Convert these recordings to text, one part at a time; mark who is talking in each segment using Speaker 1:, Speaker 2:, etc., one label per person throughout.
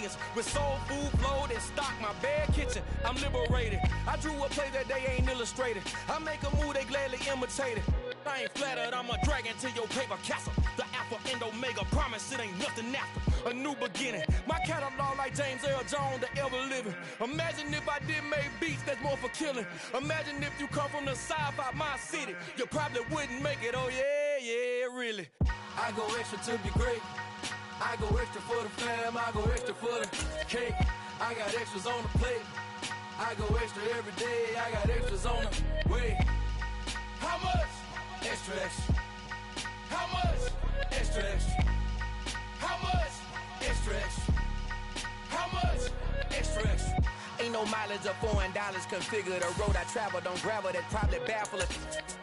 Speaker 1: Vegas with soul food flowed and stock my bad kitchen. I'm liberated. I drew a play that they ain't illustrated. I make a move they gladly imitated. I ain't flattered, I'm a dragon to your paper castle. The Alpha and Omega, promise it ain't nothing after. A new beginning. My catalog like James Earl Jones, the ever living. Imagine if I did make beats that's more for killing. Imagine if you come from the sci-fi, my city. You probably wouldn't make it, oh yeah, really. I go extra to be great. I go extra for the fam, I go extra for the cake. I got extras on the plate. I go extra every day, I got extras on the way. How much? Extra, extra. How much? Extra, extra. How much? Extra, extra. How much? Extra, extra. Ain't no mileage of $4 configure the road I travel. Don't gravel, that probably baffle it.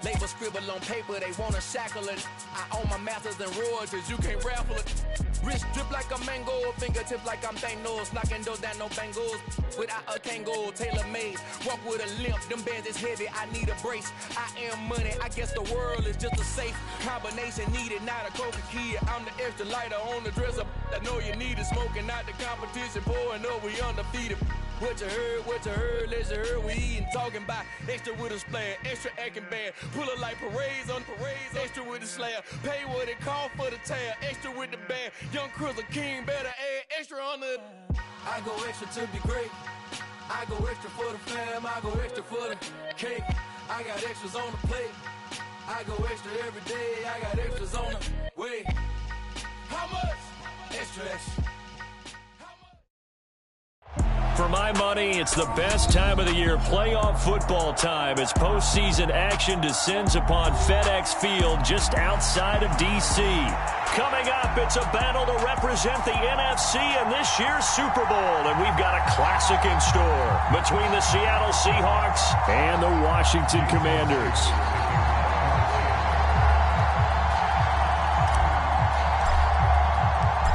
Speaker 1: Label scribble on paper, they wanna shackle it. I own my masters and royalties, you can't raffle it. Wrist drip like a mango, fingertips like I'm Thanos. Knocking those down, no bangles. Without a Kango, tailor made. Walk with a limp, them bands is heavy, I need a brace. I am money, I guess the world is just a safe combination needed. Not a coca kid, I'm the extra lighter on the dresser. I know you need it, smoking out the competition, pouring up, we undefeated. What you heard, let's you heard, we eatin', talking about extra with a splash, extra acting bad, pull it like parades on parades, extra with the slab, pay what it cost for the tab, extra with the band, young Cruiser King, better add extra on the. I go extra to be great, I go extra for the fam, I go extra for the cake, I got extras on the plate, I go extra every day, I got extras on the way. How much? Extra, extra.
Speaker 2: For my money, it's the best time of the year, playoff football time, as postseason action descends upon FedEx Field just outside of D.C. Coming up, it's a battle to represent the NFC in this year's Super Bowl, and we've got a classic in store between the Seattle Seahawks and the Washington Commanders.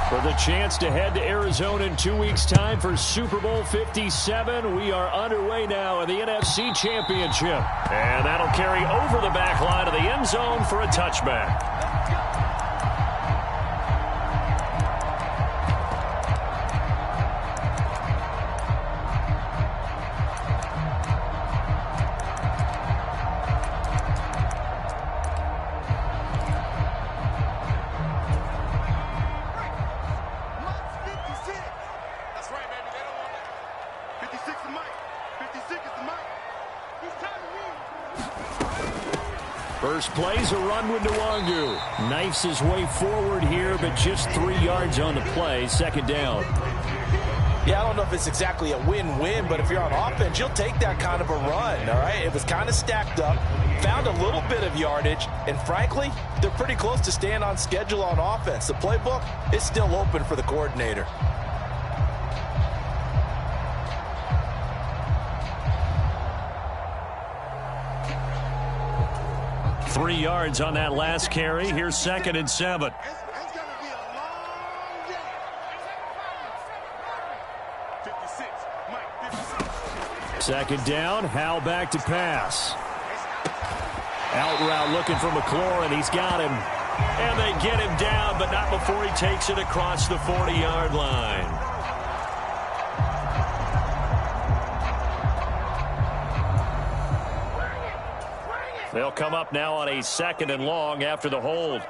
Speaker 2: For the chance to head to Arizona in 2 weeks' time for Super Bowl 57, we are underway now in the NFC Championship. And that'll carry over the back line of the end zone for a touchback. First play's a run with Nwangu. Knifes his way forward here, but just 3 yards on the play. Second down.
Speaker 3: Yeah, I don't know if it's exactly a win-win, but if you're on offense, you'll take that kind of a run, all right? It was kind of stacked up, found a little bit of yardage, and frankly, they're pretty close to staying on schedule on offense. The playbook is still open for the coordinator.
Speaker 2: 3 yards on that last carry. Here's 2nd and 7. Second down, Howell back to pass. Out route looking for McLaurin. He's got him. And they get him down, but not before he takes it across the 40-yard line. They'll come up now on a 2nd and long after the hold.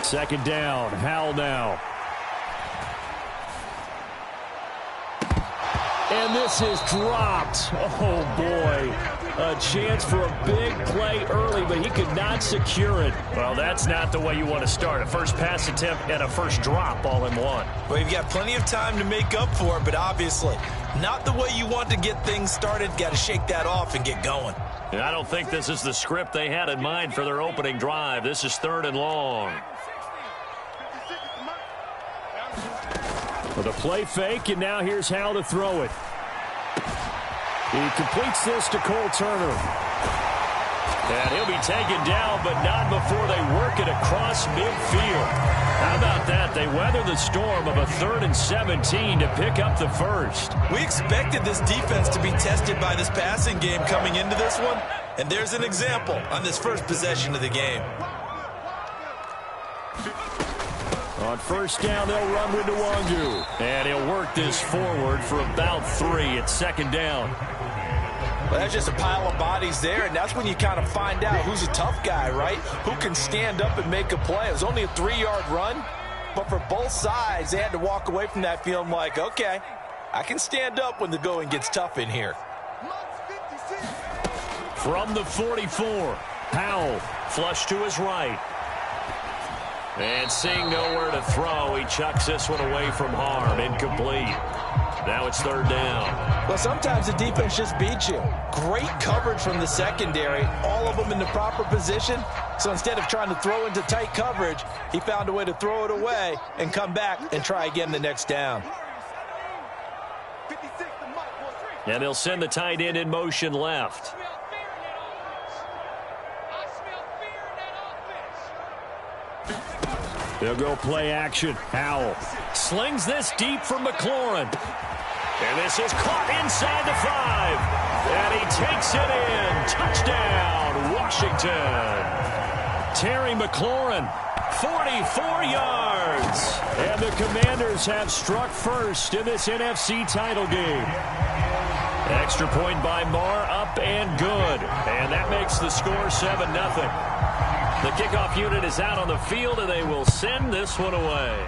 Speaker 2: Second down, Howell now. And this is dropped. Oh, boy. A chance for a big play early, but he could not secure it. Well, that's not the way you want to start. A first pass attempt and a first drop all in one.
Speaker 4: Well, you've got plenty of time to make up for it, but obviously not the way you want to get things started. Got to shake that off and get going.
Speaker 2: And I don't think this is the script they had in mind for their opening drive. This is 3rd and long. With a play fake, and now here's how to throw it. He completes this to Cole Turner. And he'll be taken down, but not before they work it across midfield. How about that? They weather the storm of a 3rd and 17 to pick up the first.
Speaker 4: We expected this defense to be tested by this passing game coming into this one, And there's an example on this first possession of the game.
Speaker 2: On first down, they'll run with Nwangu. And he'll work this forward for about 3 at second down.
Speaker 3: Well, that's just a pile of bodies there, and that's when you kind of find out who's a tough guy, right? Who can stand up and make a play. It was only a 3-yard run, but for both sides, they had to walk away from that feeling like, okay, I can stand up when the going gets tough in here.
Speaker 2: From the 44, Powell flush to his right. And seeing nowhere to throw, he chucks this one away from harm. Incomplete. Now it's third down.
Speaker 3: Well, sometimes the defense just beats you. Great coverage from the secondary, all of them in the proper position. So instead of trying to throw into tight coverage, he found a way to throw it away and come back and try again the next down.
Speaker 2: And they'll send the tight end in motion left. They'll go play action. Howell slings this deep from McLaurin. And this is caught inside the 5. And he takes it in. Touchdown, Washington. Terry McLaurin, 44 yards. And the Commanders have struck first in this NFC title game. Extra point by Marr, up and good. And that makes the score 7-0. The kickoff unit is out on the field, and they will send this one away.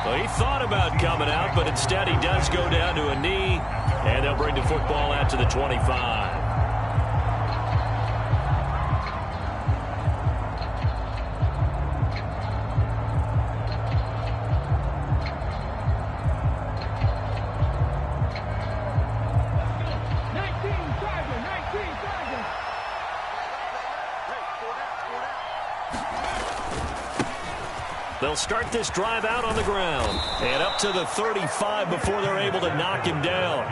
Speaker 2: Well, he thought about coming out, but instead he does go down to a knee, and they'll bring the football out to the 25. They'll start this drive out on the ground and up to the 35 before they're able to knock him down.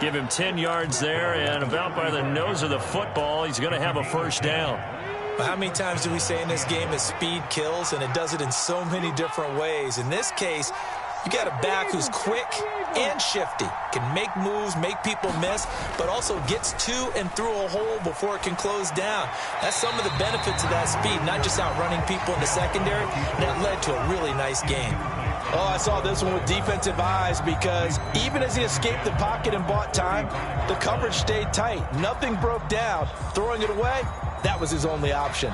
Speaker 2: Give him 10 yards there, and about by the nose of the football, he's going to have a first down.
Speaker 4: Well, how many times do we say in this game that speed kills, and it does it in so many different ways? In this case, you got a back who's quick and shifty, can make moves, make people miss, but also gets to and through a hole before it can close down. That's some of the benefits of that speed, not just outrunning people in the secondary. That led to a really nice game.
Speaker 3: Oh, I saw this one with defensive eyes because even as he escaped the pocket and bought time, the coverage stayed tight. Nothing broke down. Throwing it away, that was his only option.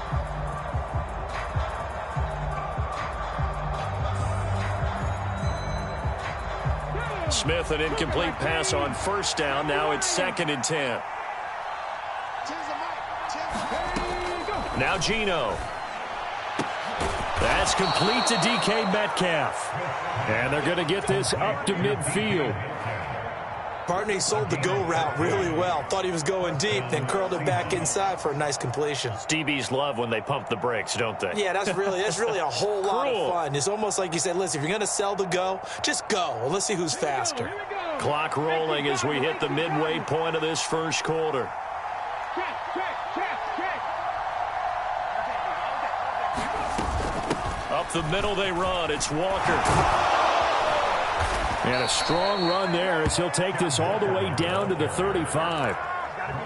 Speaker 2: Smith, an incomplete pass on first down. Now it's 2nd and 10. Now Geno. That's complete to DK Metcalf. And they're going to get this up to midfield.
Speaker 4: Partner, he sold the go route really well. Thought he was going deep, then curled it back inside for a nice completion.
Speaker 2: DBs love when they pump the brakes, don't they?
Speaker 4: Yeah, that's really a whole lot of fun. It's almost like you said, listen, if you're going to sell the go, just go. Well, let's see who's faster.
Speaker 2: Clock rolling as we hit the midway point of this first quarter. Up the middle they run. It's Walker. And a strong run there as he'll take this all the way down to the 35.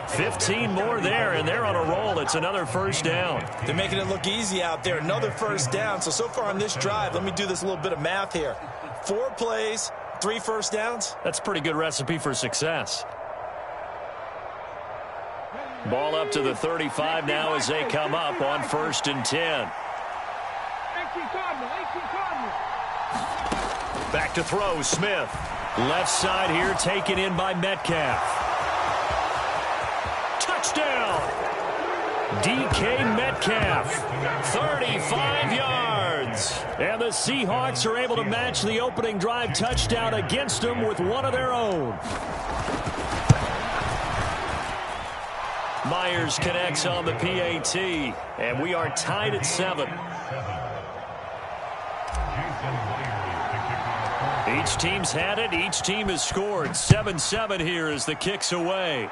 Speaker 2: 15 more there, and they're on a roll. It's another first down.
Speaker 4: They're making it look easy out there. Another first down. So far on this drive, let me do this little bit of math here. 4 plays, 3 first downs.
Speaker 2: That's a pretty good recipe for success. Ball up to the 35 now as they come up on 1st and 10. Back to throw, Smith. Left side here, taken in by Metcalf. Touchdown! DK Metcalf, 35 yards. And the Seahawks are able to match the opening drive touchdown against them with one of their own. Myers connects on the PAT, and we are tied at 7. Each team's had it. Each team has scored. 7-7 here as the kick's away.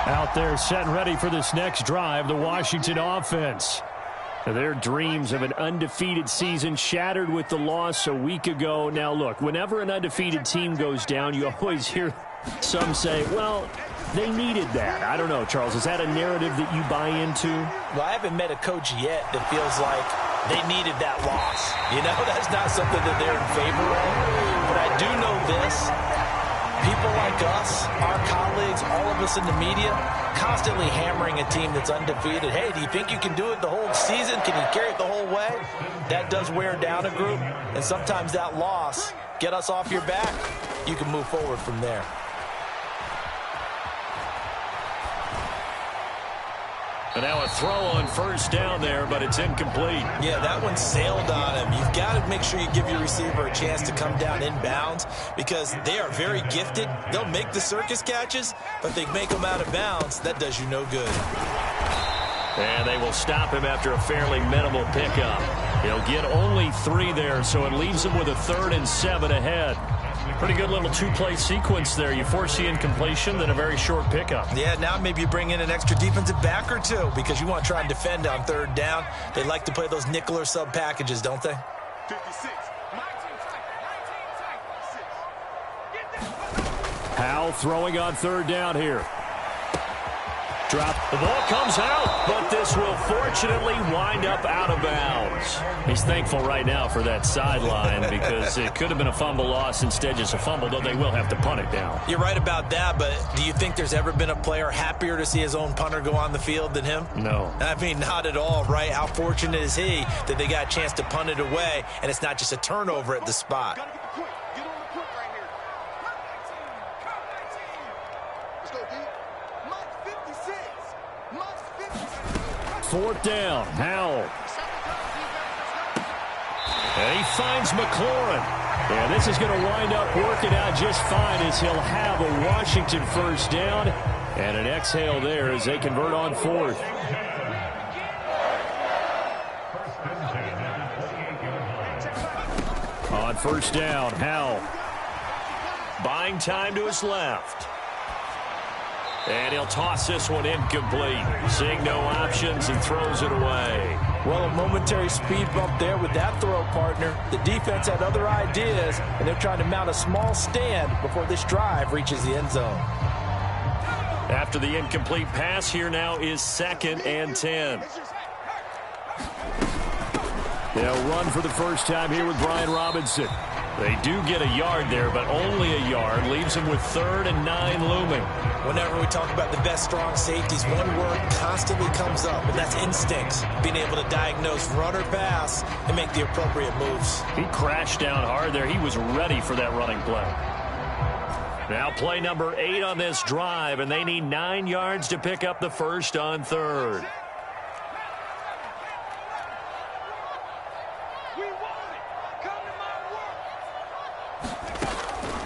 Speaker 2: Out there set and ready for this next drive, the Washington offense. Their dreams of an undefeated season shattered with the loss a week ago. Now, look, whenever an undefeated team goes down, you always hear some say, well, they needed that. I don't know, Charles. Is that a narrative that you buy into?
Speaker 4: Well, I haven't met a coach yet that feels like they needed that loss. You know, that's not something that they're in favor of. But I do know this. People like us, our colleagues, all of us in the media, constantly hammering a team that's undefeated. Hey, do you think you can do it the whole season? Can you carry it the whole way? That does wear down a group. And sometimes that loss, get us off your back, you can move forward from there.
Speaker 2: And now a throw on first down there, but it's incomplete.
Speaker 4: Yeah, that one sailed on him. You've got to make sure you give your receiver a chance to come down inbounds because they are very gifted. They'll make the circus catches, but they make them out of bounds. That does you no good.
Speaker 2: And they will stop him after a fairly minimal pickup. He'll get only 3 there, so it leaves him with a 3rd and 7 ahead. Pretty good little 2-play sequence there. You force the incompletion, then a very short pickup.
Speaker 4: Yeah, now maybe you bring in an extra defensive back or two because you want to try and defend on 3rd down. They like to play those nickel or sub packages, don't they?
Speaker 1: 56.
Speaker 2: Powell throwing on 3rd down here. Drop. The ball comes out, but this will fortunately wind up out of bounds. He's thankful right now for that sideline because it could have been a fumble loss, instead just a fumble, though they will have to punt it down.
Speaker 4: You're right about that, but do you think there's ever been a player happier to see his own punter go on the field than him?
Speaker 2: No.
Speaker 4: I mean, not at all, right? How fortunate is he that they got a chance to punt it away, and it's not just a turnover at the spot.
Speaker 2: Fourth down, Howell. And he finds McLaurin. And this is going to wind up working out just fine as he'll have a Washington first down. And an exhale there as they convert on 4th. On first down, Howell. Buying time to his left. And he'll toss this one incomplete. Seeing no options and throws it away.
Speaker 3: Well, a momentary speed bump there with that throw, partner. The defense had other ideas, and they're trying to mount a small stand before this drive reaches the end zone.
Speaker 2: After the incomplete pass, here now is 2nd and 10. They'll run for the first time here with Brian Robinson. They do get a yard there, but only a yard. Leaves them with 3rd and 9 looming.
Speaker 4: Whenever we talk about the best strong safeties, one word constantly comes up, and that's instincts. Being able to diagnose run or pass and make the appropriate moves.
Speaker 2: He crashed down hard there. He was ready for that running play. Now play number 8 on this drive, and they need 9 yards to pick up the first on 3rd.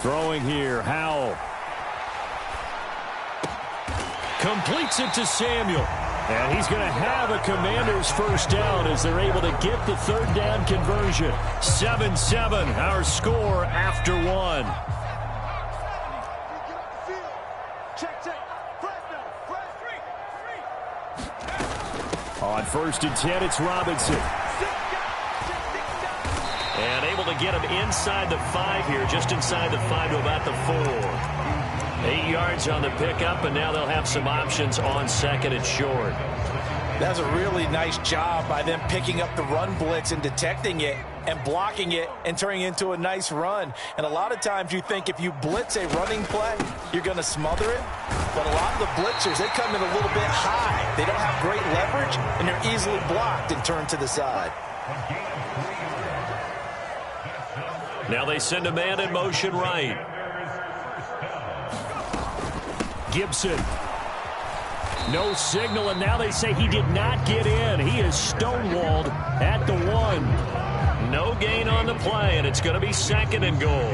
Speaker 2: Throwing here, Howell. Completes it to Samuel. And he's going to have a Commanders first down as they're able to get the 3rd down conversion. 7-7, our score after 1. On 1st and 10, it's Robinson. And able to get him inside the 5 here, just inside the 5 to about the 4. 8 yards on the pickup, and now they'll have some options on 2nd and short.
Speaker 3: That's a really nice job by them picking up the run blitz and detecting it and blocking it and turning it into a nice run. And a lot of times you think if you blitz a running play, you're going to smother it. But a lot of the blitzers, they come in a little bit high. They don't have great leverage, and they're easily blocked and turned to the side.
Speaker 2: Now they send a man in motion right. Gibson. No signal, and now they say he did not get in. He is stonewalled at the 1. No gain on the play, and it's going to be 2nd and goal.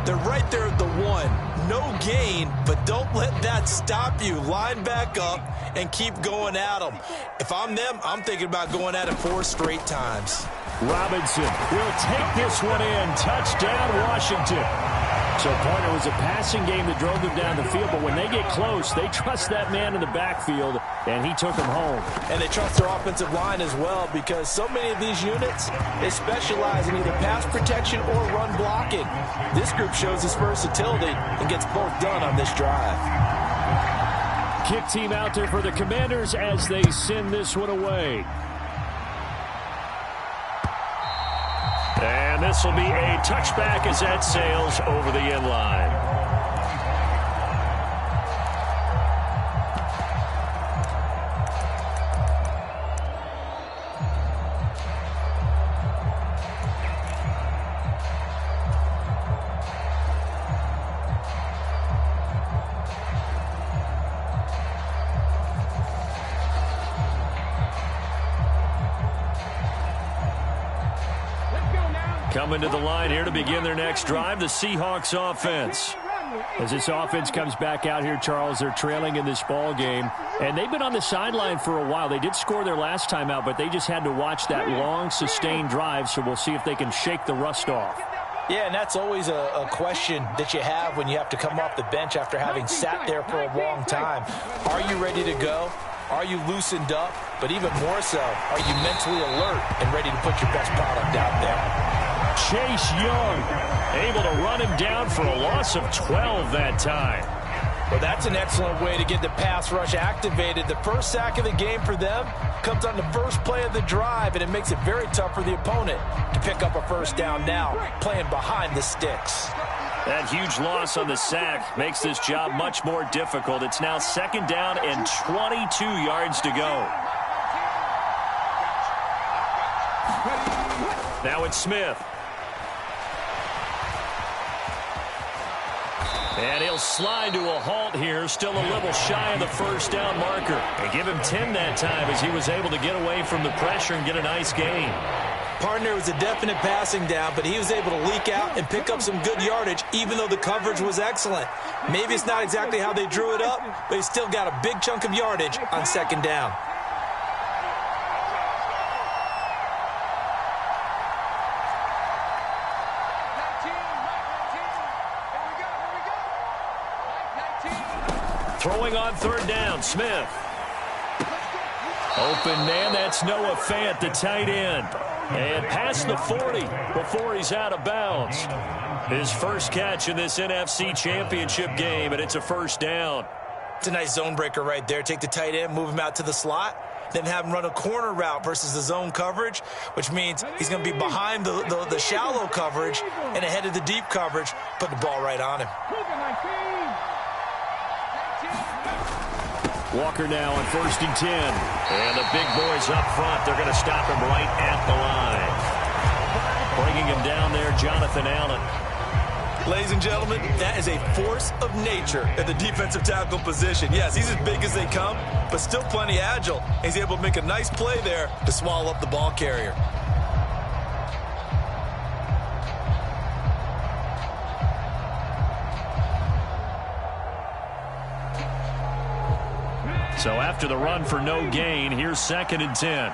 Speaker 4: They're right there at the 1. No gain, but don't let that stop you. Line back up and keep going at them. If I'm them, I'm thinking about going at it 4 straight times.
Speaker 2: Robinson will take this one in. Touchdown, Washington. So, partner, it was a passing game that drove them down the field, but when they get close, they trust that man in the backfield, and he took them home.
Speaker 3: And they trust their offensive line as well, because so many of these units, they specialize in either pass protection or run blocking. This group shows its versatility and gets both done on this drive.
Speaker 2: Kick team out there for the Commanders as they send this one away. And this will be a touchback as that sails over the end line. Coming to the line here to begin their next drive, the Seahawks offense. As this offense comes back out here, Charles, they're trailing in this ball game, and they've been on the sideline for a while. They did score their last time out, but they just had to watch that long, sustained drive, so we'll see if they can shake the rust off.
Speaker 3: Yeah, and that's always a question that you have when you have to come off the bench after having sat there for a long time. Are you ready to go? Are you loosened up? But even more so, are you mentally alert and ready to put your best product out there?
Speaker 2: Chase Young able to run him down for a loss of 12 that time.
Speaker 3: Well, that's an excellent way to get the pass rush activated. The first sack of the game for them comes on the first play of the drive, and it makes it very tough for the opponent to pick up a first down now, playing behind the sticks.
Speaker 2: That huge loss on the sack makes this job much more difficult. It's now 2nd down and 22 yards to go. Now it's Smith. And he'll slide to a halt here, still a little shy of the first down marker. They give him 10 that time as he was able to get away from the pressure and get a nice gain.
Speaker 3: Partner, was a definite passing down, but he was able to leak out and pick up some good yardage, even though the coverage was excellent. Maybe it's not exactly how they drew it up, but he still got a big chunk of yardage on 2nd down.
Speaker 2: Throwing on 3rd down, Smith. Open man, that's Noah Fant, the tight end. And past the 40 before he's out of bounds. His first catch in this NFC Championship game, and it's a first down.
Speaker 3: It's a nice zone breaker right there. Take the tight end, move him out to the slot, then have him run a corner route versus the zone coverage, which means he's going to be behind the shallow coverage and ahead of the deep coverage, put the ball right on him.
Speaker 2: Walker now on 1st and 10. And the big boys up front, they're going to stop him right at the line. Bringing him down there, Jonathan Allen.
Speaker 3: Ladies and gentlemen, that is a force of nature at the defensive tackle position. Yes, he's as big as they come, but still plenty agile. He's able to make a nice play there to swallow up the ball carrier.
Speaker 2: So after the run for no gain, here's 2nd and 10.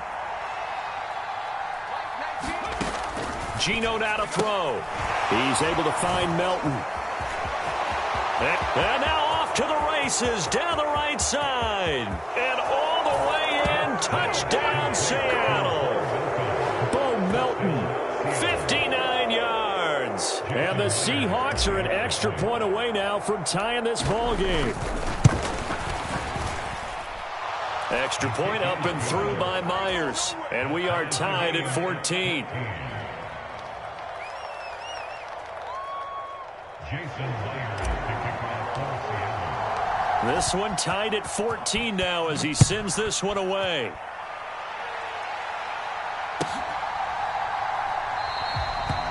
Speaker 2: Geno now to throw. He's able to find Melton. And now off to the races down the right side. And all the way in, touchdown Seattle. Bo Melton, 59 yards. And the Seahawks are an extra point away now from tying this ball game. Extra point up and through by Myers. And we are tied at 14. This one tied at 14 now as he sends this one away.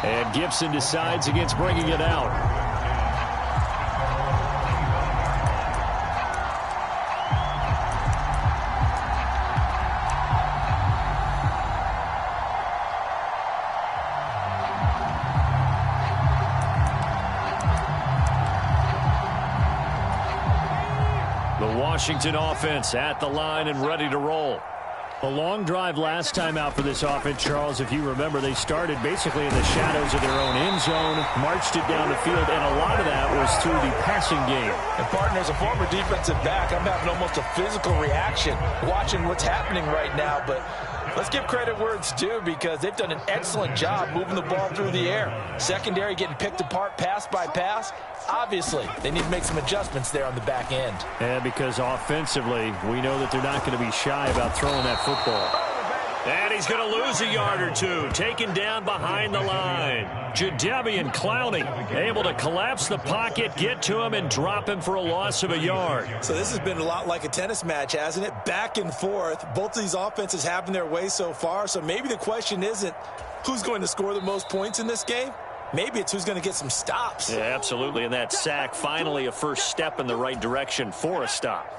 Speaker 2: And Gibson decides against bringing it out. Washington offense at the line and ready to roll. A long drive last time out for this offense, Charles. If you remember, they started basically in the shadows of their own end zone, marched it down the field, and a lot of that was through the passing game.
Speaker 3: And, partner, as a former defensive back, I'm having almost a physical reaction watching what's happening right now. But let's give credit where it's due, because they've done an excellent job moving the ball through the air. Secondary getting picked apart pass by pass. Obviously, they need to make some adjustments there on the back end.
Speaker 2: And because offensively, we know that they're not going to be shy about throwing that football. And he's going to lose a yard or two, taken down behind the line. Jadeveon Clowney able to collapse the pocket, get to him, and drop him for a loss of a yard.
Speaker 4: So this has been a lot like a tennis match, hasn't it? Back and forth. Both of these offenses having their way so far. So maybe the question isn't who's going to score the most points in this game. Maybe it's who's going to get some stops.
Speaker 2: Yeah, absolutely. And that sack, finally a first step in the right direction for a stop.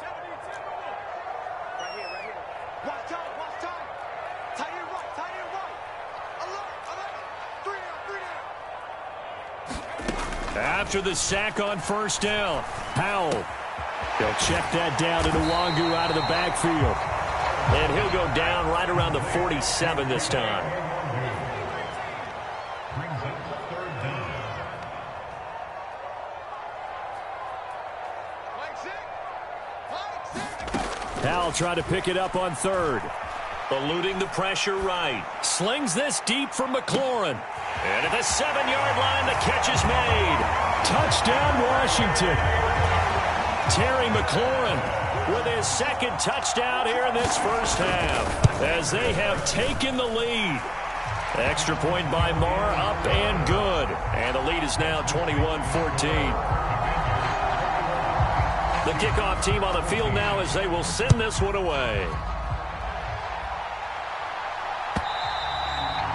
Speaker 2: After the sack on first down, Powell. They'll check that down to Nwangu out of the backfield. And he'll go down right around the 47 this time. Powell trying to pick it up on third. Eluding the pressure right. Slings this deep for McLaurin. And at the 7-yard line, the catch is made. Touchdown, Washington. Terry McLaurin with his second touchdown here in this first half, as they have taken the lead. Extra point by Marr, up and good. And the lead is now 21-14. The kickoff team on the field now as they will send this one away.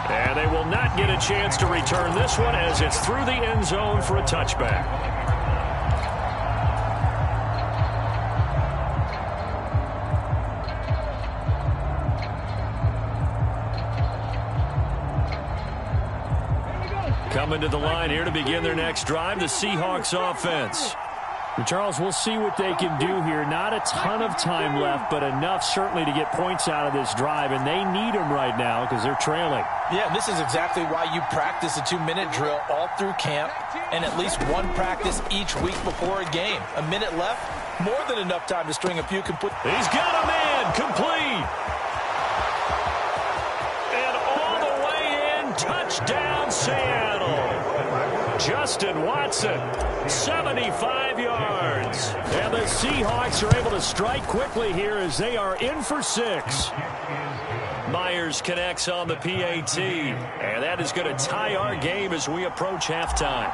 Speaker 2: And they will not get a chance to return this one as it's through the end zone for a touchback. Coming to the line here to begin their next drive, the Seahawks offense. And Charles, we'll see what they can do here. Not a ton of time left, but enough certainly to get points out of this drive, and they need them right now because they're trailing.
Speaker 3: Yeah, this is exactly why you practice a 2-minute drill all through camp and at least one practice each week before a game. A minute left, more than enough time to string a few.
Speaker 2: He's got a man, complete. And all the way in, touchdown Seattle. Justin Watson, 75 yards. And the Seahawks are able to strike quickly here as they are in for 6. Myers connects on the PAT. And that is going to tie our game as we approach halftime.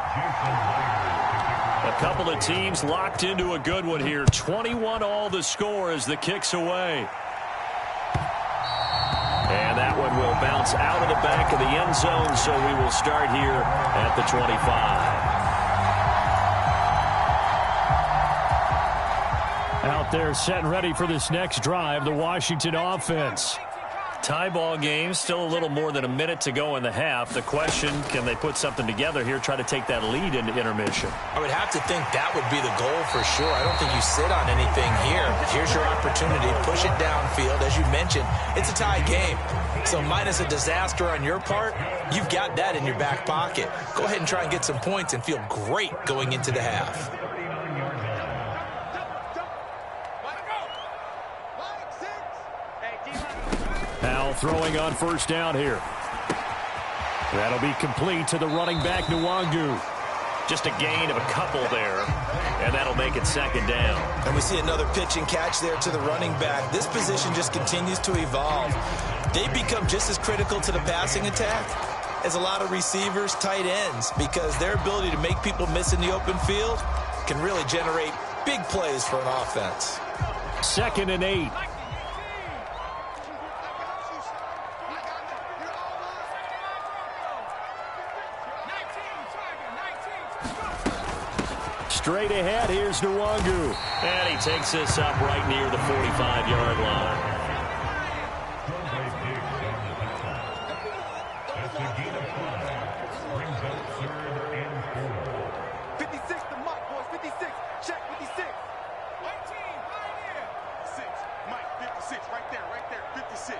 Speaker 2: A couple of teams locked into a good one here. 21-all the score as the kick's away. And that one will bounce out of the back of the end zone, so we will start here at the 25. Out there set and ready for this next drive, the Washington offense. Tie ball game, still a little more than a minute to go in the half. The question, can they put something together here, try to take that lead into intermission?
Speaker 4: I would have to think that would be the goal for sure. I don't think you sit on anything here. Here's your opportunity. Push it downfield. As you mentioned, it's a tie game. So minus a disaster on your part, you've got that in your back pocket. Go ahead and try and get some points and feel great going into the half.
Speaker 2: Powell throwing on first down here. That'll be complete to the running back, Nwangu. Just a gain of a couple there, and that'll make it second down.
Speaker 4: And we see another pitch and catch there to the running back. This position just continues to evolve. They become just as critical to the passing attack as a lot of receivers, tight ends, because their ability to make people miss in the open field can really generate big plays for an offense.
Speaker 2: 2nd and 8. Straight ahead, here's Nwangu. And he takes this up right near the 45-yard line.
Speaker 5: Right there, 56.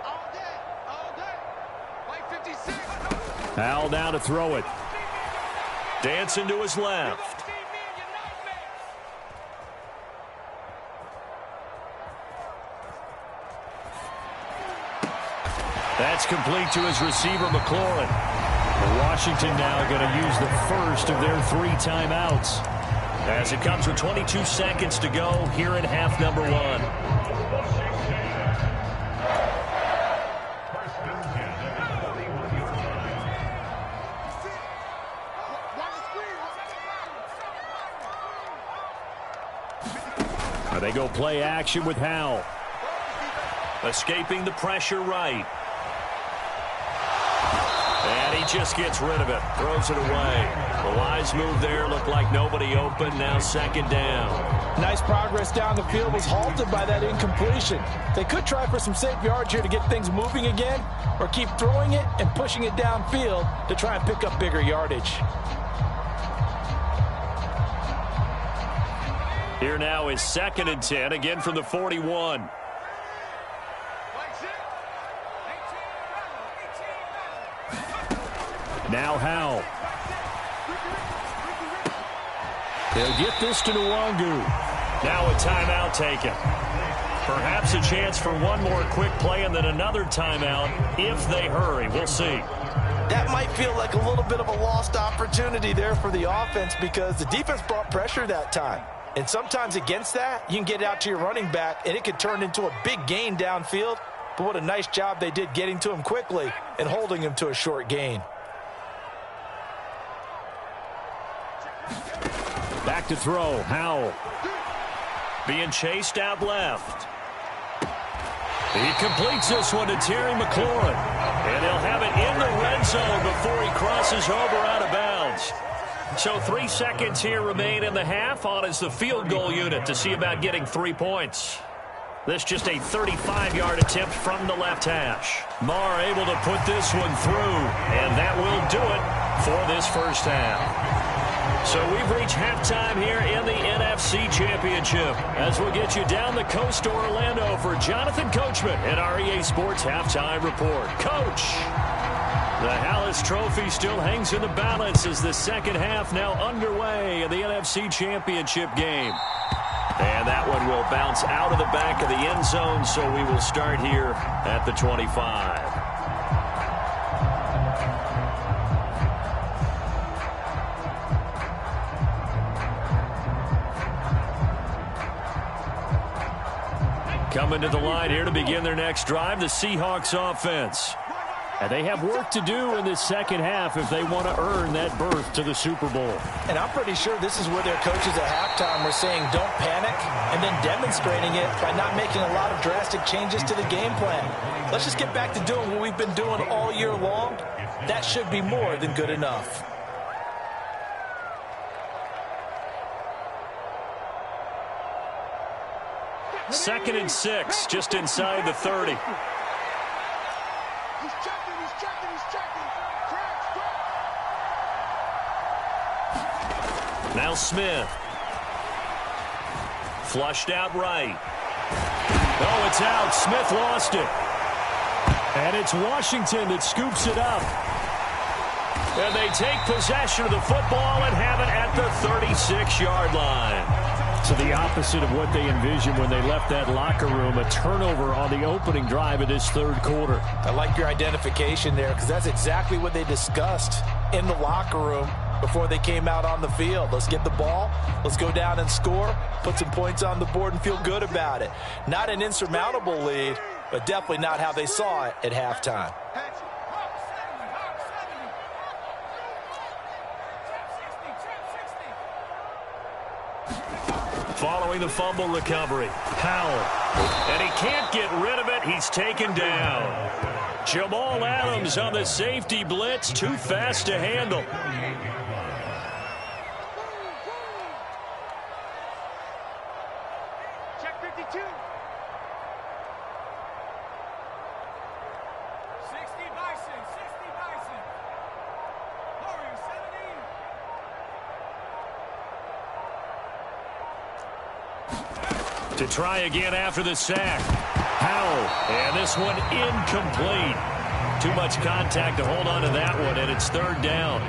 Speaker 5: All day. Like 56.
Speaker 2: Howell now to throw it. Dancing to his left. That's complete to his receiver, McLaurin. Washington now going to use the first of their 3 timeouts, as it comes with 22 seconds to go here in half number 1. They go play action with Howell. Escaping the pressure right. And he just gets rid of it. Throws it away. The wise move there. Looked like nobody open. Now second down.
Speaker 3: Nice progress down the field was halted by that incompletion. They could try for some safe yards here to get things moving again, or keep throwing it and pushing it downfield to try and pick up bigger yardage.
Speaker 2: Here now is 2nd and 10, again from the 41. Now Howell. They'll get this to Nwangu. Now a timeout taken. Perhaps a chance for one more quick play and then another timeout if they hurry. We'll see.
Speaker 3: That might feel like a little bit of a lost opportunity there for the offense, because the defense brought pressure that time. And sometimes against that, you can get out to your running back, and it could turn into a big gain downfield. But what a nice job they did getting to him quickly and holding him to a short gain.
Speaker 2: Back to throw, Howell. Being chased out left. He completes this one to Terry McLaurin. And he'll have it in the red zone before he crosses over out of bounds. So 3 seconds here remain in the half. On is the field goal unit to see about getting 3 points. This just a 35-yard attempt from the left hash. Marr able to put this one through, and that will do it for this first half. So we've reached halftime here in the NFC Championship, as we'll get you down the coast to Orlando for Jonathan Coachman at our EA Sports Halftime Report. Coach, the Hallis Trophy still hangs in the balance as the second half now underway in the NFC Championship game. And that one will bounce out of the back of the end zone, so we will start here at the 25. Coming to the line here to begin their next drive, the Seahawks offense. And they have work to do in this second half if they want to earn that berth to the Super Bowl.
Speaker 3: And I'm pretty sure this is where their coaches at halftime were saying don't panic, and then demonstrating it by not making a lot of drastic changes to the game plan. Let's just get back to doing what we've been doing all year long. That should be more than good enough.
Speaker 2: Second and 6, just inside the 30.
Speaker 5: He's checking.
Speaker 2: Now Smith. Flushed out right. Oh, it's out. Smith lost it. And it's Washington that scoops it up. And they take possession of the football and have it at the 36-yard line. So the opposite of what they envisioned when they left that locker room, a turnover on the opening drive of this third quarter.
Speaker 3: I like your identification there, because that's exactly what they discussed in the locker room before they came out on the field. Let's get the ball, let's go down and score, put some points on the board and feel good about it. Not an insurmountable lead, but definitely not how they saw it at halftime.
Speaker 2: Following the fumble recovery, Howell. And he can't get rid of it. He's taken down. Jamal Adams on the safety blitz. Too fast to handle.
Speaker 5: Check 52. 60 Bison. Warrior 17.
Speaker 2: To try again after the sack. Howell, and this one incomplete. Too much contact to hold on to that one, and it's third down.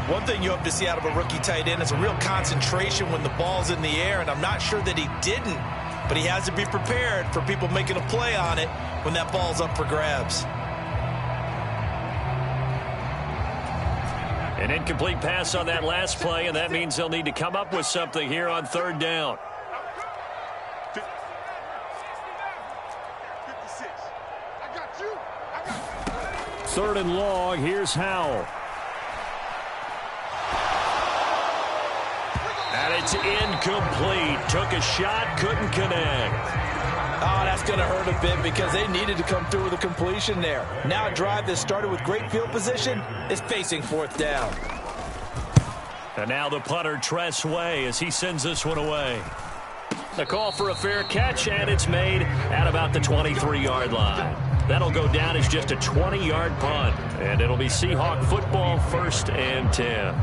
Speaker 4: One thing you hope to see out of a rookie tight end is a real concentration when the ball's in the air, and I'm not sure that he didn't, but he has to be prepared for people making a play on it when that ball's up for grabs.
Speaker 2: An incomplete pass on that last play, and that means they'll need to come up with something here on third down.
Speaker 5: 56. I got you.
Speaker 2: Third and long, here's Howell. And it's incomplete. Took a shot, couldn't connect.
Speaker 4: Oh, that's going to hurt a bit because they needed to come through with a completion there. Now a drive that started with great field position is facing fourth down.
Speaker 2: And now the punter, Tress Way, as he sends this one away. The call for a fair catch, and it's made at about the 23-yard line. That'll go down as just a 20-yard punt, and it'll be Seahawk football, 1st and 10.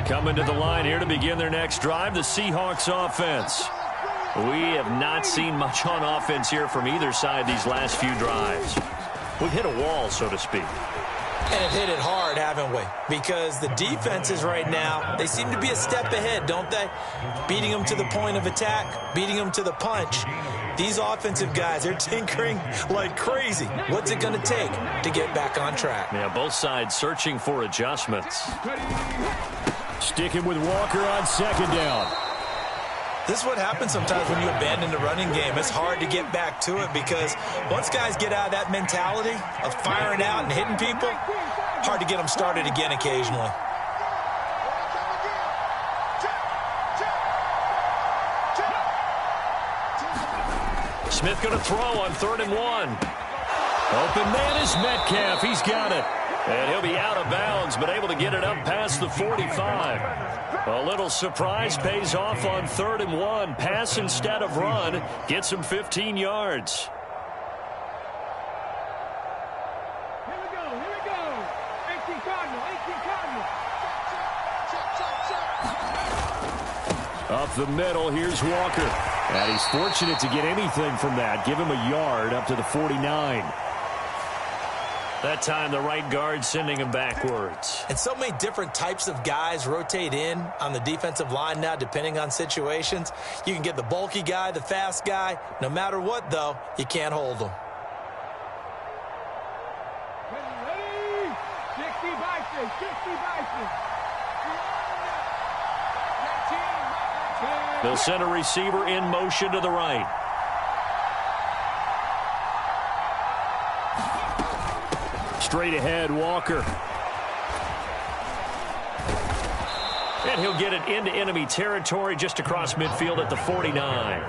Speaker 2: Coming to the line here to begin their next drive, the Seahawks offense. We have not seen much on offense here from either side these last few drives. We've hit a wall, so to speak.
Speaker 4: And have hit it hard, haven't we? Because the defenses right now, they seem to be a step ahead, don't they? Beating them to the point of attack, beating them to the punch. These offensive guys, they're tinkering like crazy. What's it going to take to get back on track?
Speaker 2: Yeah, both sides searching for adjustments. Sticking with Walker on second down.
Speaker 4: This is what happens sometimes when you abandon the running game. It's hard to get back to it because once guys get out of that mentality of firing out and hitting people, hard to get them started again occasionally.
Speaker 2: Smith going to throw on 3rd and 1. Open man is Metcalf. He's got it. And he'll be out of bounds, but able to get it up past the 45. A little surprise pays off on 3rd and 1. Pass instead of run. Gets him 15 yards.
Speaker 5: Here we go. 18 Cardinal.
Speaker 2: Up the middle, here's Walker. And he's fortunate to get anything from that. Give him a yard up to the 49. That time, the right guard sending him backwards.
Speaker 4: And so many different types of guys rotate in on the defensive line now, depending on situations. You can get the bulky guy, the fast guy. No matter what, though, you can't hold them.
Speaker 5: Ready? 60 Bison.
Speaker 2: They'll send a receiver in motion to the right. Straight ahead, Walker. And he'll get it into enemy territory just across midfield at the 49.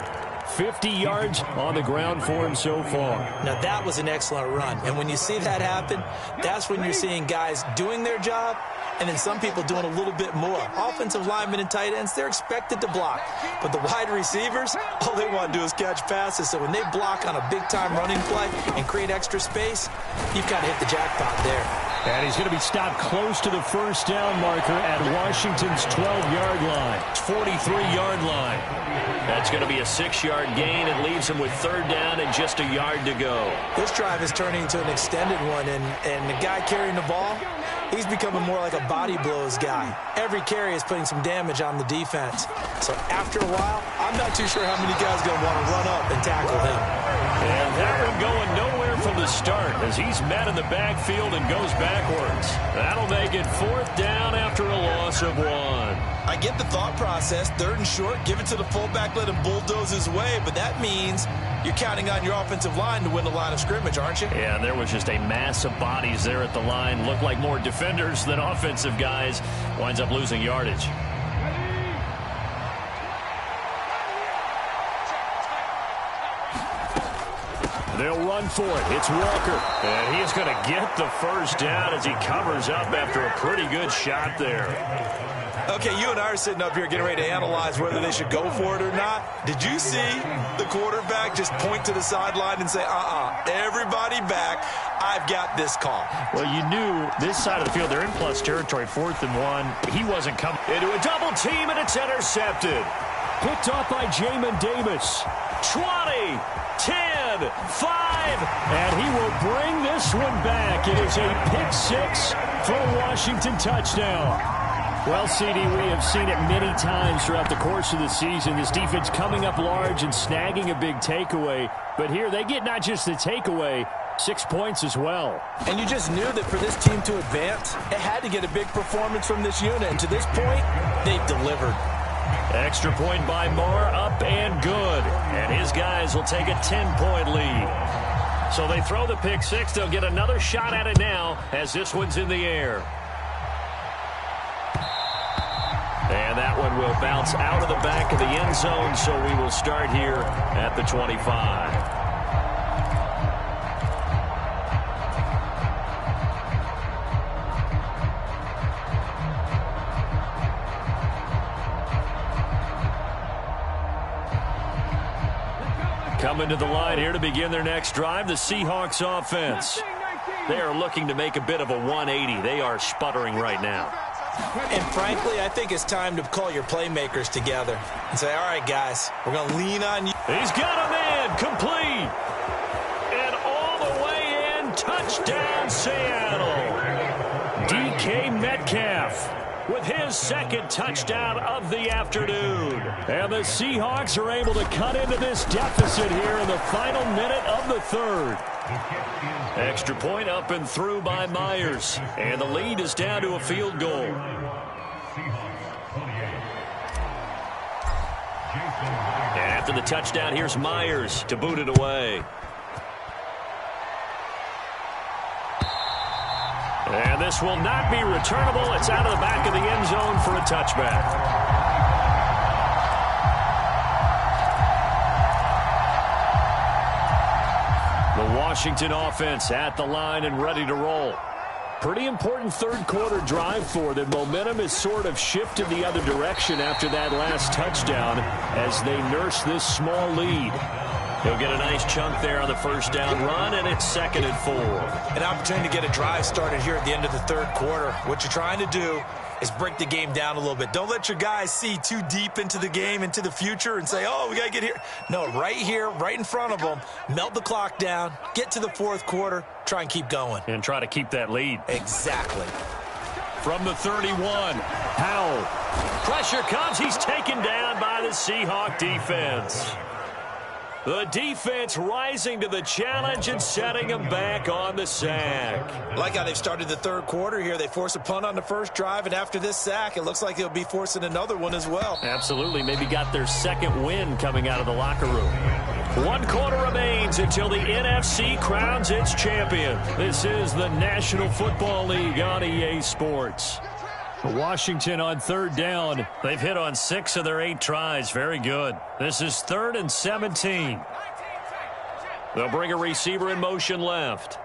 Speaker 2: 50 yards on the ground for him so far.
Speaker 4: Now, that was an excellent run. And when you see that happen, that's when you're seeing guys doing their job and then some people doing a little bit more. Offensive linemen and tight ends, they're expected to block. But the wide receivers, all they want to do is catch passes. So when they block on a big-time running play and create extra space, you've got to hit the jackpot there.
Speaker 2: And he's going to be stopped close to the first down marker at Washington's 12-yard line. 43-yard line. That's going to be a 6-yard gain. It leaves him with 3rd down and just a yard to go.
Speaker 4: This drive is turning into an extended one, and the guy carrying the ball, he's becoming more like a body blows guy. Every carry is putting some damage on the defense. So after a while, I'm not too sure how many guys are going to want to run up and tackle him.
Speaker 2: And that one going nowhere from the start as he's met in the backfield and goes backwards. That'll make it 4th down after a loss of 1.
Speaker 4: I get the thought process, 3rd and short, give it to the fullback, let him bulldoze his way, but that means you're counting on your offensive line to win the line of scrimmage, aren't you?
Speaker 2: Yeah, there was just a mass of bodies there at the line. Looked like more defenders than offensive guys. Winds up losing yardage. They'll run for it. It's Walker. And he's going to get the first down as he covers up after a pretty good shot there.
Speaker 4: Okay, you and I are sitting up here getting ready to analyze whether they should go for it or not. Did you see the quarterback just point to the sideline and say, everybody back, I've got this call?
Speaker 2: Well, you knew this side of the field, they're in plus territory, 4th and 1. He wasn't coming into a double team, and it's intercepted. Picked off by Jamin Davis. 20, 10, 5, and he will bring this one back. It is a pick six for a Washington touchdown. Well, CD, we have seen it many times throughout the course of the season. This defense coming up large and snagging a big takeaway. But here they get not just the takeaway, 6 points as well.
Speaker 3: And you just knew that for this team to advance, it had to get a big performance from this unit. And to this point, they've delivered.
Speaker 2: Extra point by Moore, up and good. And his guys will take a 10-point lead. So they throw the pick six. They'll get another shot at it now as this one's in the air. And that one will bounce out of the back of the end zone, so we will start here at the 25. Coming to the line here to begin their next drive, the Seahawks offense. They are looking to make a bit of a 180. They are sputtering right now.
Speaker 4: And frankly, I think it's time to call your playmakers together and say, all right, guys, we're going to lean on you.
Speaker 2: He's got a man, complete. And all the way in, touchdown Seattle. DK Metcalf with his second touchdown of the afternoon. And the Seahawks are able to cut into this deficit here in the final minute of the third. Extra point up and through by Myers. And the lead is down to a field goal. And after the touchdown, here's Myers to boot it away. And this will not be returnable. It's out of the back of the end zone for a touchback. The Washington offense at the line and ready to roll. Pretty important third quarter drive for them. Momentum has sort of shifted the other direction after that last touchdown as they nurse this small lead. He'll get a nice chunk there on the first down run, and it's 2nd and 4.
Speaker 4: An opportunity to get a drive started here at the end of the third quarter. What you're trying to do is break the game down a little bit. Don't let your guys see too deep into the game, into the future, and say, oh, we got to get here. No, right here, right in front of them, melt the clock down, get to the fourth quarter, try and keep going.
Speaker 2: And try to keep that lead.
Speaker 4: Exactly.
Speaker 2: From the 31, Howell. Pressure comes. He's taken down by the Seahawk defense. The defense rising to the challenge and setting them back on the sack.
Speaker 4: I like how they've started the third quarter here. They force a punt on the first drive, and after this sack, it looks like they'll be forcing another one as well.
Speaker 2: Absolutely. Maybe got their second win coming out of the locker room. 1 quarter remains until the NFC crowns its champion. This is the National Football League on EA Sports. Washington on third down. They've hit on 6 of their 8 tries. Very good. This is 3rd and 17. They'll bring a receiver in motion left.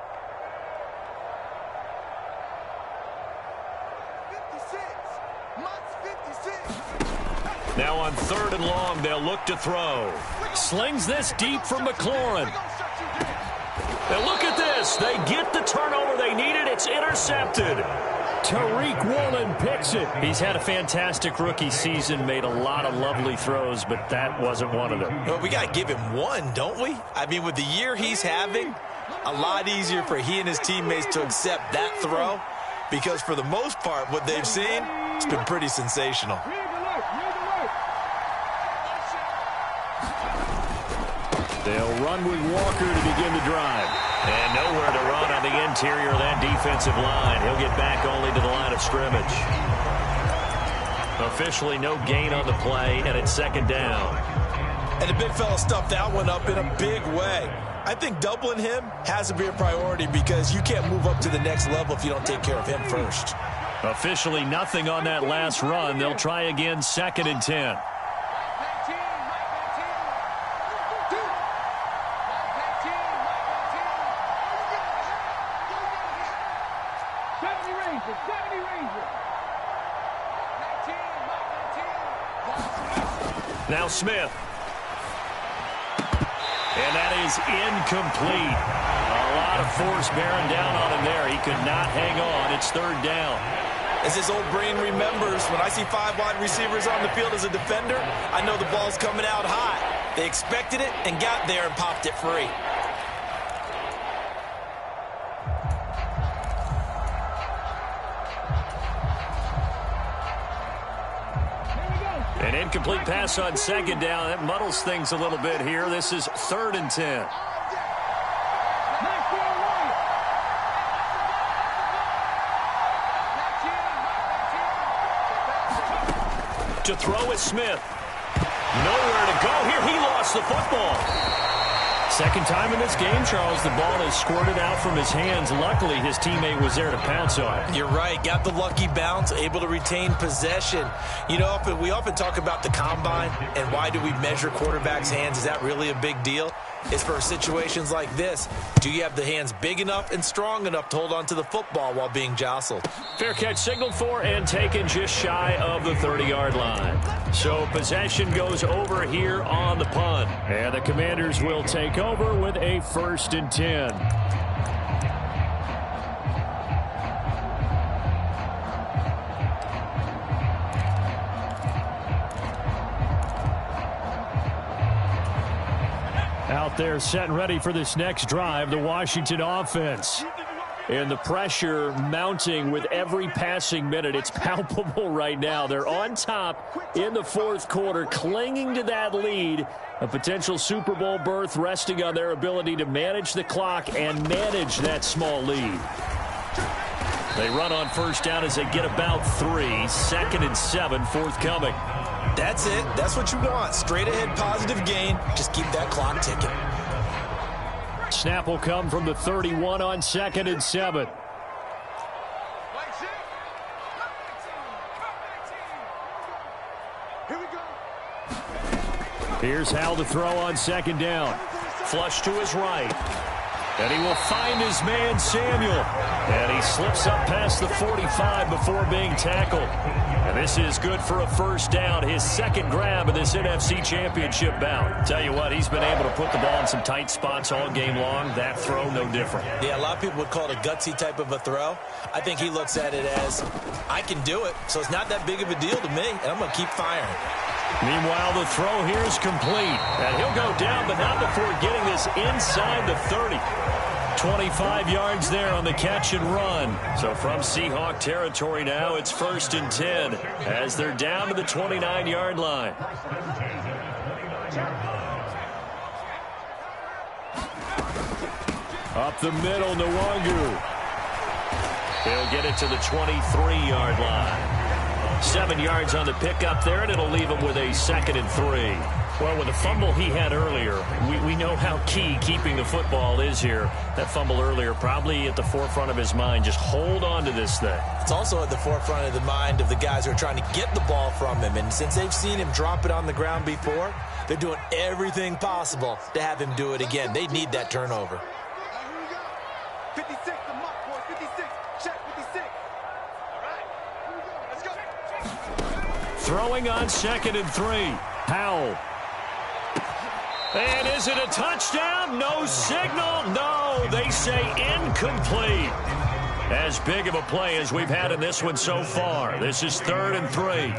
Speaker 2: Now on 3rd and long, they'll look to throw. Slings this deep for McLaurin. Now look at this. They get the turnover they needed. It's intercepted. Tariq Woolen picks it. He's had a fantastic rookie season, made a lot of lovely throws, but that wasn't one of them.
Speaker 4: Well, we got to give him one, don't we? I mean, with the year he's having, a lot easier for he and his teammates to accept that throw because for the most part, what they've seen, it's been pretty sensational.
Speaker 2: They'll run with Walker to begin the drive. And nowhere to run on the interior of that defensive line. He'll get back only to the line of scrimmage. Officially no gain on the play, and it's 2nd down.
Speaker 4: And the big fella stuffed that one up in a big way. I think doubling him has to be a priority because you can't move up to the next level if you don't take care of him first.
Speaker 2: Officially nothing on that last run. They'll try again, 2nd and 10. Now Smith. And that is incomplete. A lot of force bearing down on him there. He could not hang on. It's 3rd down.
Speaker 3: As his old brain remembers, when I see 5 wide receivers on the field as a defender, I know the ball's coming out high. They expected it and got there and popped it free.
Speaker 2: An incomplete pass on second down. That muddles things a little bit here. This is 3rd and 10. To throw is Smith. Nowhere to go here. He lost the football. Second time in this game, Charles, the ball has squirted out from his hands. Luckily, his teammate was there to pounce on it.
Speaker 3: You're right. Got the lucky bounce, able to retain possession. You know, we often talk about the combine and why do we measure quarterbacks' hands. Is that really a big deal? It's for situations like this. Do you have the hands big enough and strong enough to hold on to the football while being jostled?
Speaker 2: Fair catch signaled for and taken just shy of the 30-yard line. So possession goes over here on the punt. And the Commanders will take over with a 1st and 10. Out there set and ready for this next drive, the Washington offense. And the pressure mounting with every passing minute. It's palpable right now. They're on top in the 4th quarter, clinging to that lead. A potential Super Bowl berth resting on their ability to manage the clock and manage that small lead. They run on 1st down as they get about 3. 2nd and 7, forthcoming.
Speaker 3: That's it. That's what you want. Straight ahead positive gain. Just keep that clock ticking.
Speaker 2: Snap will come from the 31 on 2nd and 7. Here's Hal to throw on 2nd down. Flush to his right. And he will find his man, Samuel. And he slips up past the 45 before being tackled. And this is good for a 1st down. His 2nd grab of this NFC Championship bout. Tell you what, he's been able to put the ball in some tight spots all game long. That throw, no different.
Speaker 3: Yeah, a lot of people would call it a gutsy type of a throw. I think he looks at it as, I can do it, so it's not that big of a deal to me, and I'm going to keep firing.
Speaker 2: Meanwhile, the throw here is complete. And he'll go down, but not before getting this inside the 30. 25 yards there on the catch and run. So from Seahawk territory now, it's 1st and 10 as they're down to the 29-yard line. Up the middle, Nwangu. He'll get it to the 23-yard line. 7 yards on the pickup there, and it'll leave him with a 2nd and 3. Well, with the fumble he had earlier, we know how key keeping the football is here. That fumble earlier probably at the forefront of his mind. Just hold on to this thing.
Speaker 3: It's also at the forefront of the mind of the guys who are trying to get the ball from him. And since they've seen him drop it on the ground before, they're doing everything possible to have him do it again. They need that turnover.
Speaker 5: 56, the mark, boy. 56. Check 56. All right. Let's go.
Speaker 2: Throwing on 2nd and 3. Howell. And is it a touchdown? No signal. No, they say incomplete. As big of a play as we've had in this one so far. This is 3rd and 3.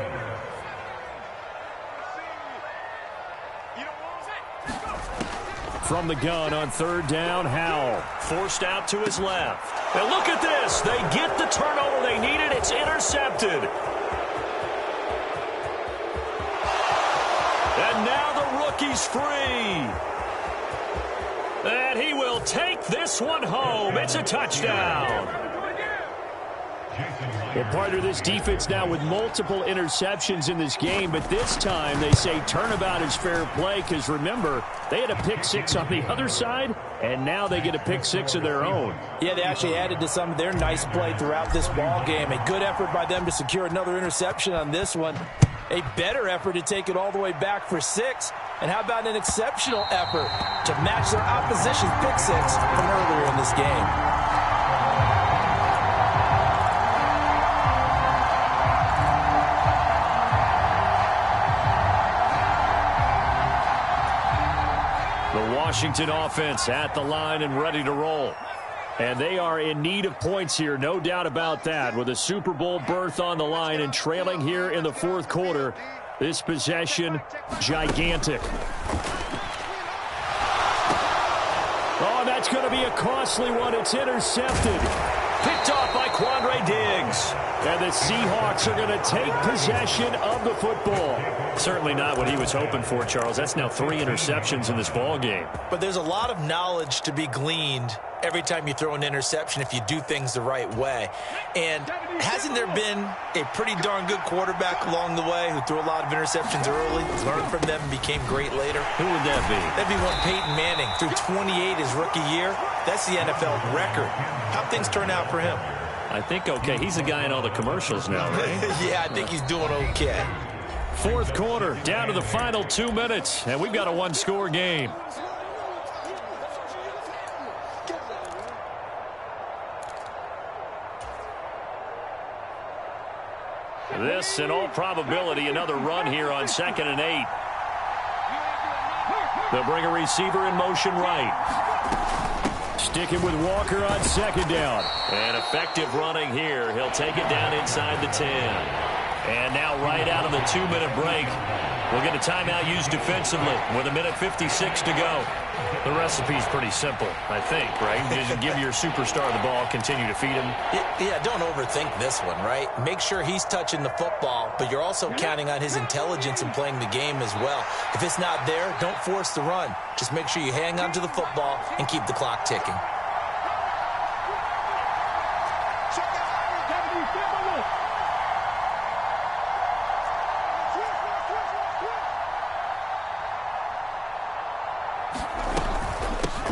Speaker 2: From the gun on 3rd down, Howell. Forced out to his left. And look at this. They get the turnover they needed. It's intercepted. And now the rookie's free. And he will take this one home. It's a touchdown. Well, part of this defense now with multiple interceptions in this game, but this time they say turnabout is fair play because, remember, they had a pick 6 on the other side, and now they get a pick 6 of their own.
Speaker 3: Yeah, they actually added to some of their nice play throughout this ball game. A good effort by them to secure another interception on this one. A better effort to take it all the way back for 6. And how about an exceptional effort to match their opposition's pick 6 from earlier in this game?
Speaker 2: The Washington offense at the line and ready to roll. And they are in need of points here, no doubt about that, with a Super Bowl berth on the line and trailing here in the fourth quarter. This possession, gigantic. Oh, that's going to be a costly one. It's intercepted. Picked off by Quandre Diggs. And the Seahawks are going to take possession of the football. Certainly not what he was hoping for, Charles. That's now 3 interceptions in this ball game.
Speaker 4: But there's a lot of knowledge to be gleaned every time you throw an interception if you do things the right way. And hasn't there been a pretty darn good quarterback along the way who threw a lot of interceptions early, learned from them, and became great later?
Speaker 2: Who would that be?
Speaker 4: That'd be one Peyton Manning. Threw 28 his rookie year. That's the NFL record. How'd things turn out for him?
Speaker 2: I think okay. He's the guy in all the commercials now, right?
Speaker 4: Yeah, I think he's doing okay.
Speaker 2: Fourth quarter, down to the final 2 minutes, and we've got a one-score game. This, in all probability, another run here on 2nd and 8. They'll bring a receiver in motion right. Sticking with Walker on 2nd down. And effective running here. He'll take it down inside the 10. And now right out of the 2-minute break, we'll get a timeout used defensively with 1:56 to go. The recipe's pretty simple, I think, right? Just give your superstar the ball, continue to feed him.
Speaker 4: Yeah, don't overthink this one, right? Make sure he's touching the football, but you're also counting on his intelligence in playing the game as well. If it's not there, don't force the run. Just make sure you hang on to the football and keep the clock ticking.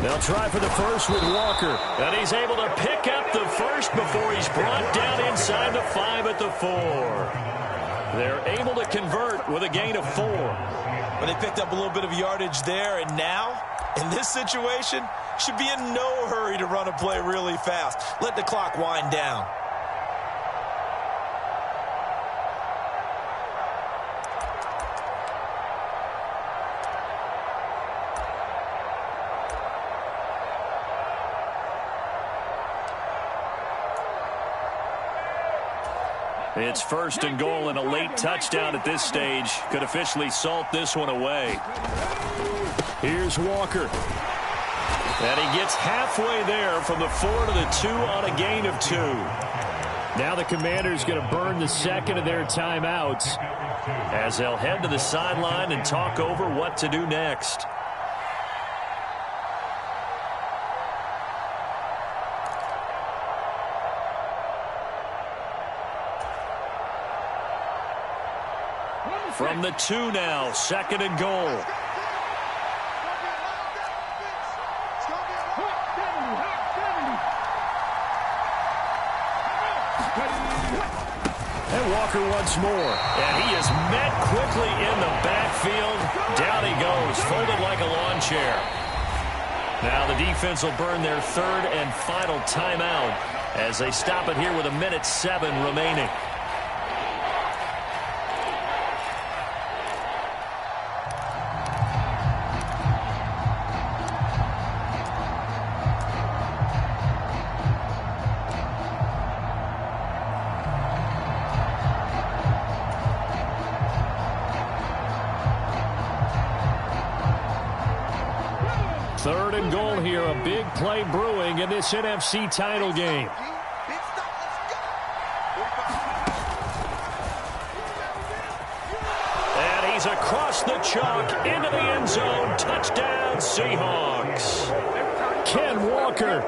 Speaker 2: They'll try for the first with Walker. And he's able to pick up the first before he's brought down inside the 5 at the 4. They're able to convert with a gain of 4.
Speaker 4: But they picked up a little bit of yardage there, and now, in this situation, should be in no hurry to run a play really fast. Let the clock wind down.
Speaker 2: It's 1st and goal, and a late touchdown at this stage could officially salt this one away. Here's Walker. And he gets halfway there from the 4 to the 2 on a gain of 2. Now the Commanders going to burn the 2nd of their timeouts as they'll head to the sideline and talk over what to do next. From the 2 now, 2nd and goal. And Walker once more. And he is met quickly in the backfield. Down he goes, folded like a lawn chair. Now the defense will burn their 3rd and final timeout as they stop it here with 1:07 remaining. Third and goal here, a big play brewing in this NFC title game. And he's across the chalk into the end zone. Touchdown, Seahawks. Ken Walker,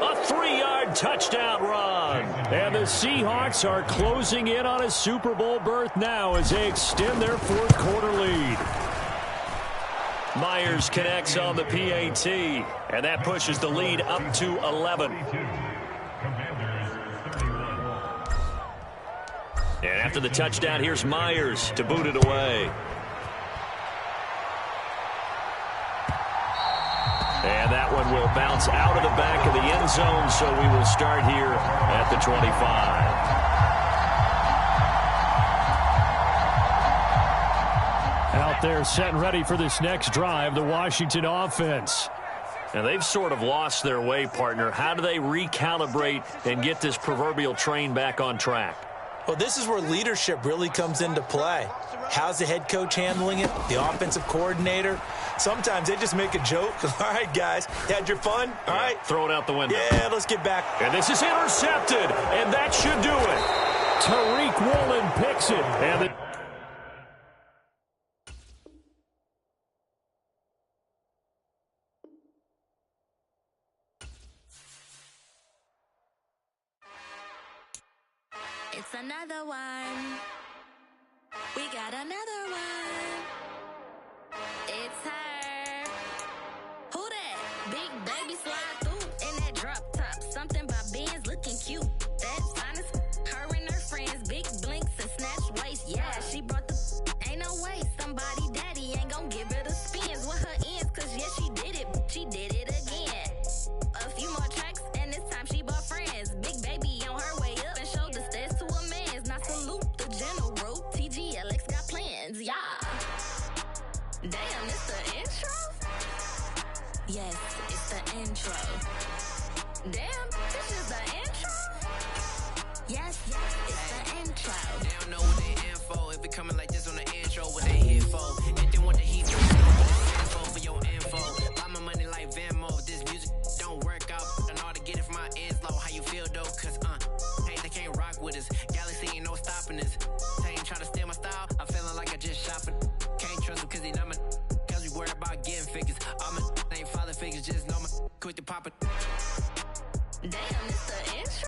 Speaker 2: a 3-yard touchdown run. And the Seahawks are closing in on a Super Bowl berth now as they extend their fourth quarter lead. Myers connects on the PAT, and that pushes the lead up to 11. And after the touchdown, here's Myers to boot it away. And that one will bounce out of the back of the end zone, so we will start here at the 25. Out there set and ready for this next drive, the Washington offense. And they've sort of lost their way, partner. How do they recalibrate and get this proverbial train back on track?
Speaker 4: Well, this is where leadership really comes into play. How's the head coach handling it? The offensive coordinator? Sometimes they just make a joke. All right, guys, had your fun? All right.
Speaker 2: Throw it out the window.
Speaker 4: Yeah, let's get back.
Speaker 2: And this is intercepted, and that should do it. Tariq Woolen picks it. And
Speaker 6: it's another one. We got another one. It's her. Who that? Big baby slide through in that drop top. Something about Benz looking cute. That's honest. Her and her friends, big blinks and snatch waist. Yeah, she brought the. Ain't no way somebody daddy ain't gonna give her the spins with her ends. Cause yeah, she did it. She did it again. A few more tracks and this time she bought friends. Big baby on her way up and showed the stairs to a man's. Now salute the general. TGLX got plans, yeah. Damn, it's the intro? Yes, it's the intro. Damn, this is the intro? Yes, it's the intro.
Speaker 7: They don't know what they info. If it coming like this on the intro, what they here for? If they want the heat, info for your info. Buy my money like Venmo. If this music don't work out, I know how to get it from my ends low. How you feel though? Cause hey, they can't rock with us. Galaxy ain't no stopping us. They ain't trying to steal my style. I'm feeling like I just shot for. Can't trust him cause he not my. Cause we worried about getting figures. All my ain't father figures, just know my quick to pop it.
Speaker 6: Damn, it's the